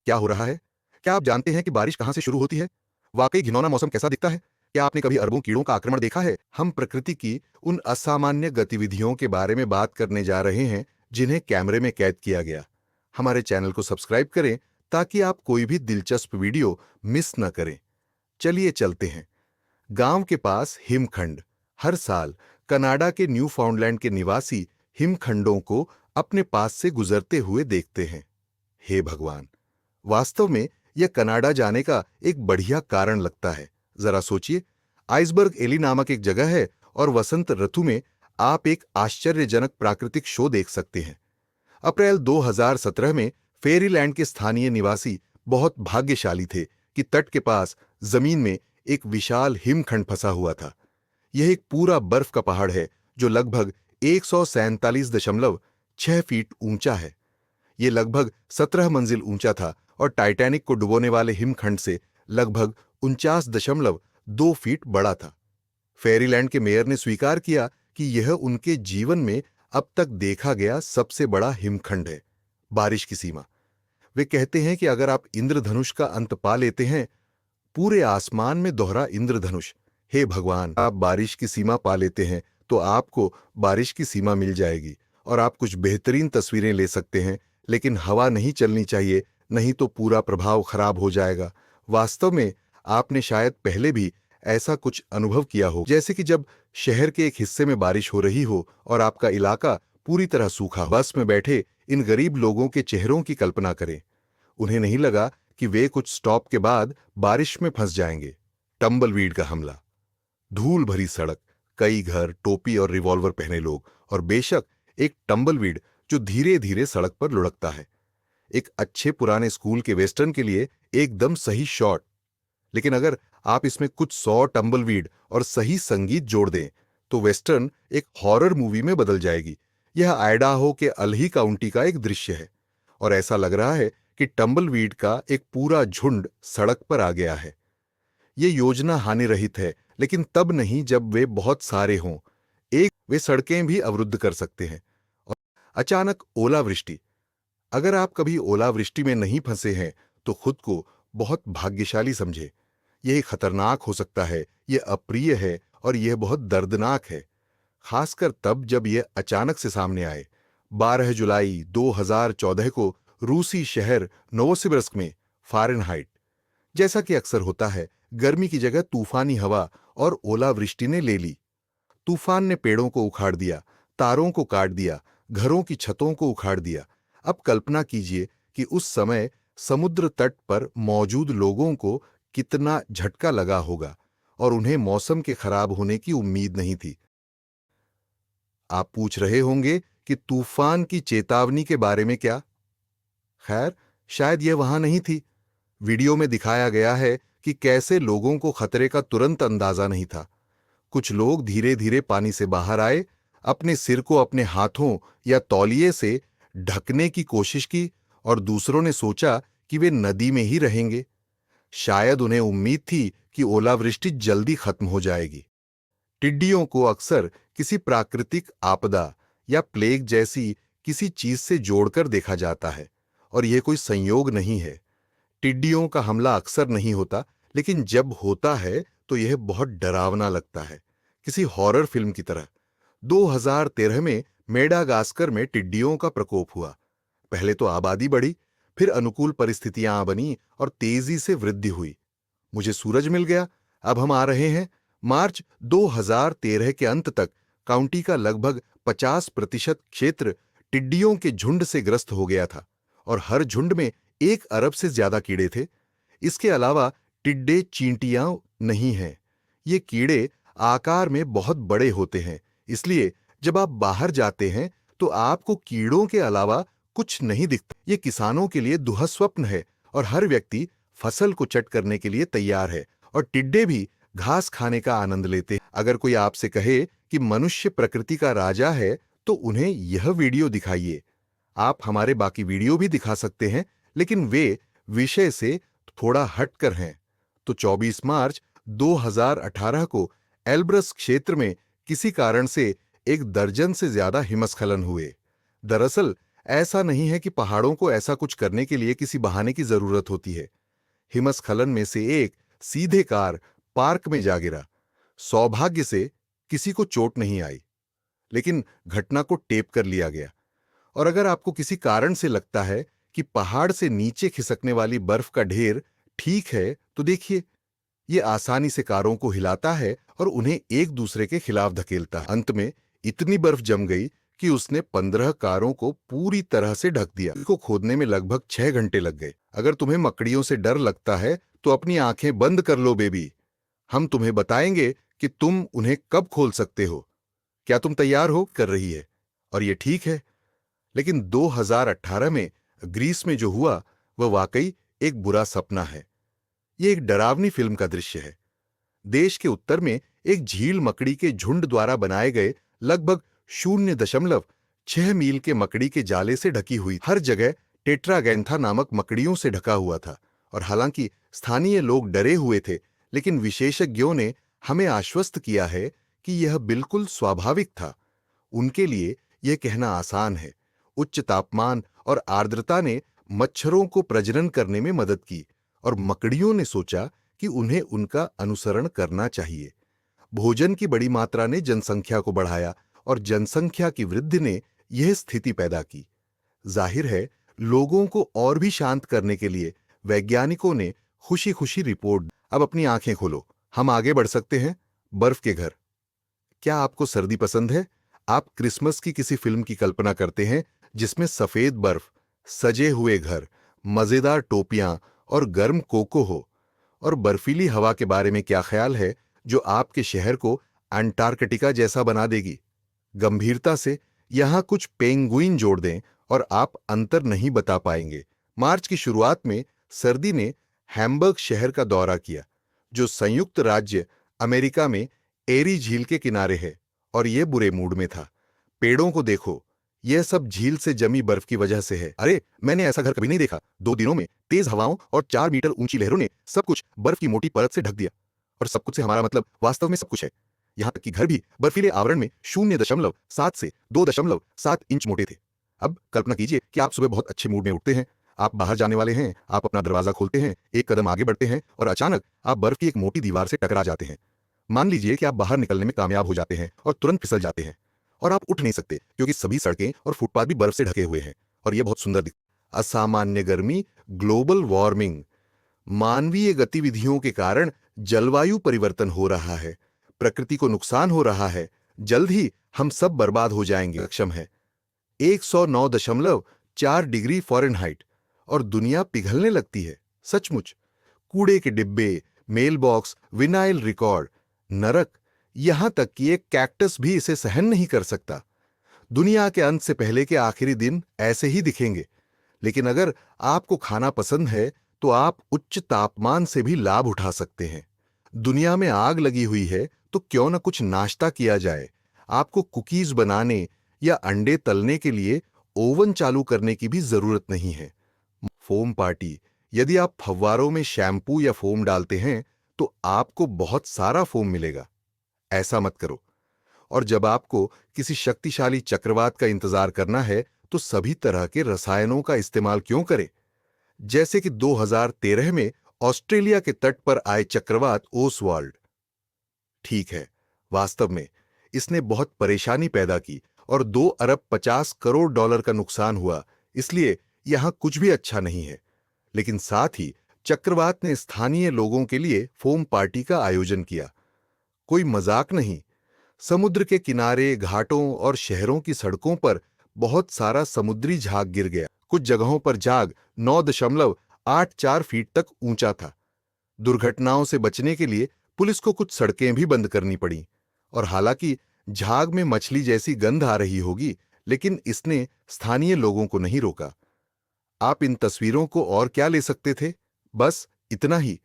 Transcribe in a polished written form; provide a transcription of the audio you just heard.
क्या हो रहा है? क्या आप जानते हैं कि बारिश कहाँ से शुरू होती है? वाकई घिनौना मौसम कैसा दिखता है? क्या आपने कभी अरबों कीड़ों का आक्रमण देखा है? हम प्रकृति की उन असामान्य गतिविधियों के बारे में बात करने जा रहे हैं जिन्हें कैमरे में कैद किया गया। हमारे चैनल को सब्सक्राइब करें ताकि आप कोई भी दिलचस्प वीडियो मिस न करें। चलिए चलते हैं। गांव के पास हिमखंड। हर साल कनाडा के न्यू फाउंडलैंड के निवासी हिमखंडों को अपने पास से गुजरते हुए देखते हैं। हे भगवान! वास्तव में यह कनाडा जाने का एक बढ़िया कारण लगता है। जरा सोचिए, आइसबर्ग एली नामक एक जगह है और वसंत ऋतु में आप एक आश्चर्यजनक प्राकृतिक शो देख सकते हैं। अप्रैल 2017 में फेरीलैंड के स्थानीय निवासी बहुत भाग्यशाली थे कि तट के पास जमीन में एक विशाल हिमखंड फंसा हुआ था। यह एक पूरा बर्फ का पहाड़ है जो लगभग 147.6 फीट ऊंचा है। यह लगभग 17 मंजिल ऊंचा था और टाइटैनिक को डुबोने वाले हिमखंड से लगभग 49.2 फीट बड़ा था। फेरीलैंड के मेयर ने स्वीकार किया कि यह उनके जीवन में अब तक देखा गया सबसे बड़ा हिमखंड है। बारिश की सीमा। वे कहते हैं कि अगर आप इंद्रधनुष का अंत पा लेते हैं, पूरे आसमान में दोहरा इंद्रधनुष। हे भगवान! आप बारिश की सीमा पा लेते हैं तो आपको बारिश की सीमा मिल जाएगी और आप कुछ बेहतरीन तस्वीरें ले सकते हैं, लेकिन हवा नहीं चलनी चाहिए, नहीं तो पूरा प्रभाव खराब हो जाएगा। वास्तव में आपने शायद पहले भी ऐसा कुछ अनुभव किया हो, जैसे कि जब शहर के एक हिस्से में बारिश हो रही हो और आपका इलाका पूरी तरह सूखा हो। बस में बैठे इन गरीब लोगों के चेहरों की कल्पना करें। उन्हें नहीं लगा कि वे कुछ स्टॉप के बाद बारिश में फंस जाएंगे। टम्बलवीड का हमला। धूल भरी सड़क, कई घर, टोपी और रिवॉल्वर पहने लोग, और बेशक एक टम्बलवीड जो धीरे धीरे सड़क पर लुढ़कता है। एक अच्छे पुराने स्कूल के वेस्टर्न के लिए एकदम सही शॉट। लेकिन अगर आप इसमें कुछ 100 टम्बलवीड और सही संगीत जोड़ दें तो वेस्टर्न एक हॉरर मूवी में बदल जाएगी। यह आइडाहो के अल्ही काउंटी का एक दृश्य है और ऐसा लग रहा है कि टम्बलवीड का एक पूरा झुंड सड़क पर आ गया है। ये योजना हानि रहित है, लेकिन तब नहीं जब वे बहुत सारे हों। एक वे सड़कें भी अवरुद्ध कर सकते हैं। और अचानक ओलावृष्टि। अगर आप कभी ओलावृष्टि में नहीं फंसे हैं तो खुद को बहुत भाग्यशाली समझे। यह खतरनाक हो सकता है, यह अप्रिय है और यह बहुत दर्दनाक है, खासकर तब जब यह अचानक से सामने आए। 12 जुलाई 2014 को रूसी शहर नोवोसिबिर्स्क में फ़ारेनहाइट। जैसा कि अक्सर होता है, गर्मी की जगह तूफानी हवा और ओलावृष्टि ने ले ली। तूफान ने पेड़ों को उखाड़ दिया, तारों को काट दिया, घरों की छतों को उखाड़ दिया। अब कल्पना कीजिए कि उस समय समुद्र तट पर मौजूद लोगों को कितना झटका लगा होगा और उन्हें मौसम के खराब होने की उम्मीद नहीं थी। आप पूछ रहे होंगे कि तूफान की चेतावनी के बारे में क्या? खैर, शायद यह वहां नहीं थी। वीडियो में दिखाया गया है कि कैसे लोगों को खतरे का तुरंत अंदाजा नहीं था। कुछ लोग धीरे धीरे पानी से बाहर आए, अपने सिर को अपने हाथों या तौलिए से ढकने की कोशिश की और दूसरों ने सोचा कि वे नदी में ही रहेंगे। शायद उन्हें उम्मीद थी कि ओलावृष्टि जल्दी खत्म हो जाएगी। टिड्डियों को अक्सर किसी प्राकृतिक आपदा या प्लेग जैसी किसी चीज से जोड़कर देखा जाता है और यह कोई संयोग नहीं है। टिड्डियों का हमला अक्सर नहीं होता, लेकिन जब होता है तो यह बहुत डरावना लगता है, किसी हॉरर फिल्म की तरह। 2013 में मेडागास्कर में टिड्डियों का प्रकोप हुआ। पहले तो आबादी बढ़ी, फिर अनुकूल परिस्थितियां बनी और तेजी से वृद्धि हुई। मुझे सूरज मिल गया। अब हम आ रहे हैं। मार्च 2013 के अंत तक काउंटी का लगभग 50% क्षेत्र टिड्डियों के झुंड से ग्रस्त हो गया था और हर झुंड में 1 अरब से ज्यादा कीड़े थे। इसके अलावा टिड्डे चींटियां नहीं हैं। ये कीड़े आकार में बहुत बड़े होते हैं, इसलिए जब आप बाहर जाते हैं तो आपको कीड़ों के अलावा कुछ नहीं दिखता। ये किसानों के लिए दुःस्वप्न है और हर व्यक्ति फसल को चट करने के लिए तैयार है और टिड्डे भी घास खाने का आनंद लेते हैं। अगर कोई आपसे कहे कि मनुष्य प्रकृति का राजा है तो उन्हें यह वीडियो दिखाइए। आप हमारे बाकी वीडियो भी दिखा सकते हैं, लेकिन वे विषय से थोड़ा हटकर हैं। तो 24 मार्च 2018 को एल्ब्रस क्षेत्र में किसी कारण से 1 दर्जन से ज्यादा हिमस्खलन हुए। दरअसल ऐसा नहीं है कि पहाड़ों को ऐसा कुछ करने के लिए किसी बहाने की जरूरत होती है। हिमस्खलन में से एक सीधे कार पार्क में जा गिरा। सौभाग्य से किसी को चोट नहीं आई, लेकिन घटना को टेप कर लिया गया। और अगर आपको किसी कारण से लगता है कि पहाड़ से नीचे खिसकने वाली बर्फ का ढेर ठीक है, तो देखिए, ये आसानी से कारों को हिलाता है और उन्हें एक दूसरे के खिलाफ धकेलता है। अंत में इतनी बर्फ जम गई कि उसने 15 कारों को पूरी तरह से ढक दिया। इसको खोदने में लगभग 6 घंटे लग गए। अगर तुम्हें मकड़ियों से डर लगता है तो अपनी आंखें बंद कर लो बेबी। हम तुम्हें बताएंगे कि तुम उन्हें कब खोल सकते हो। क्या तुम तैयार हो? कर रही है। और ये ठीक है। लेकिन 2018 में ग्रीस में जो हुआ वह वाकई एक बुरा सपना है। ये एक डरावनी फिल्म का दृश्य है। देश के उत्तर में एक झील मकड़ी के झुंड द्वारा बनाए गए लगभग 0.6 मील के मकड़ी के जाले से ढकी हुई। हर जगह टेट्रागैंथा नामक मकड़ियों से ढका हुआ था। और हालांकि स्थानीय लोग डरे हुए थे, लेकिन विशेषज्ञों ने हमें आश्वस्त किया है कि यह बिल्कुल स्वाभाविक था। उनके लिए यह कहना आसान है। उच्च तापमान और आर्द्रता ने मच्छरों को प्रजनन करने में मदद की और मकड़ियों ने सोचा कि उन्हें उनका अनुसरण करना चाहिए। भोजन की बड़ी मात्रा ने जनसंख्या को बढ़ाया और जनसंख्या की वृद्धि ने यह स्थिति पैदा की। जाहिर है, लोगों को और भी शांत करने के लिए वैज्ञानिकों ने खुशी खुशी रिपोर्ट। अब अपनी आंखें खोलो, हम आगे बढ़ सकते हैं। बर्फ के घर। क्या आपको सर्दी पसंद है? आप क्रिसमस की किसी फिल्म की कल्पना करते हैं जिसमें सफेद बर्फ, सजे हुए घर, मजेदार टोपियां और गर्म कोको हो। और बर्फीली हवा के बारे में क्या ख्याल है जो आपके शहर को अंटार्कटिका जैसा बना देगी? गंभीरता से यहां कुछ पेंगुइन जोड़ दें और आप अंतर नहीं बता पाएंगे। मार्च की शुरुआत में सर्दी ने हैम्बर्ग शहर का दौरा किया, जो संयुक्त राज्य अमेरिका में एरी झील के किनारे है, और यह बुरे मूड में था। पेड़ों को देखो, यह सब झील से जमी बर्फ की वजह से है। अरे, मैंने ऐसा घर कभी नहीं देखा। 2 दिनों में तेज हवाओं और 4 मीटर ऊंची लहरों ने सब कुछ बर्फ की मोटी परत से ढक दिया। और सब कुछ से हमारा मतलब वास्तव में सब कुछ है। यहां तक कि घर भी बर्फीले आवरण में 0.7 से 2.7 इंच मोटे थे। अब कल्पना कीजिए कि आप सुबह बहुत अच्छे मूड में उठते हैं, आप बाहर जाने वाले हैं, आप अपना दरवाजा खोलते हैं, एक कदम आगे बढ़ते हैं और अचानक आप बर्फ की एक मोटी दीवार से टकरा जाते हैं। मान लीजिए कि आप बाहर निकलने में कामयाब हो जाते हैं और तुरंत फिसल जाते हैं और आप उठ नहीं सकते क्योंकि सभी सड़कें और फुटपाथ भी बर्फ से ढके हुए हैं और यह बहुत सुंदर दिखता। असामान्य गर्मी, ग्लोबल वार्मिंग। मानवीय गतिविधियों के कारण जलवायु परिवर्तन हो रहा है, प्रकृति को नुकसान हो रहा है। जल्द ही हम सब बर्बाद हो जाएंगे। सक्षम है 109.4 डिग्री फ़ारेनहाइट और दुनिया पिघलने लगती है। सचमुच। कूड़े के डिब्बे, मेल बॉक्स, विनाइल रिकॉर्ड, नरक। यहां तक कि एक कैक्टस भी इसे सहन नहीं कर सकता। दुनिया के अंत से पहले के आखिरी दिन ऐसे ही दिखेंगे। लेकिन अगर आपको खाना पसंद है तो आप उच्च तापमान से भी लाभ उठा सकते हैं। दुनिया में आग लगी हुई है तो क्यों न कुछ नाश्ता किया जाए। आपको कुकीज बनाने या अंडे तलने के लिए ओवन चालू करने की भी जरूरत नहीं है। Foam party. यदि आप फव्वारों में शैम्पू या फोम डालते हैं तो आपको बहुत सारा फोम मिलेगा। ऐसा मत करो। और जब आपको किसी शक्तिशाली चक्रवात का इंतजार करना है तो सभी तरह के रसायनों का इस्तेमाल क्यों करें? जैसे कि 2013 में ऑस्ट्रेलिया के तट पर आए चक्रवात ओसवाल्ड। ठीक है, वास्तव में इसने बहुत परेशानी पैदा की और 2 अरब 50 करोड़ डॉलर का नुकसान हुआ। इसलिए यहां कुछ भी अच्छा नहीं है। लेकिन साथ ही चक्रवात ने स्थानीय लोगों के लिए फोम पार्टी का आयोजन किया। कोई मजाक नहीं। समुद्र के किनारे, घाटों और शहरों की सड़कों पर बहुत सारा समुद्री झाग गिर गया। कुछ जगहों पर झाग 9.84 फीट तक ऊंचा था। दुर्घटनाओं से बचने के लिए पुलिस को कुछ सड़कें भी बंद करनी पड़ी। और हालांकि झाग में मछली जैसी गंध आ रही होगी, लेकिन इसने स्थानीय लोगों को नहीं रोका। आप इन तस्वीरों को और क्या ले सकते थे? बस इतना ही।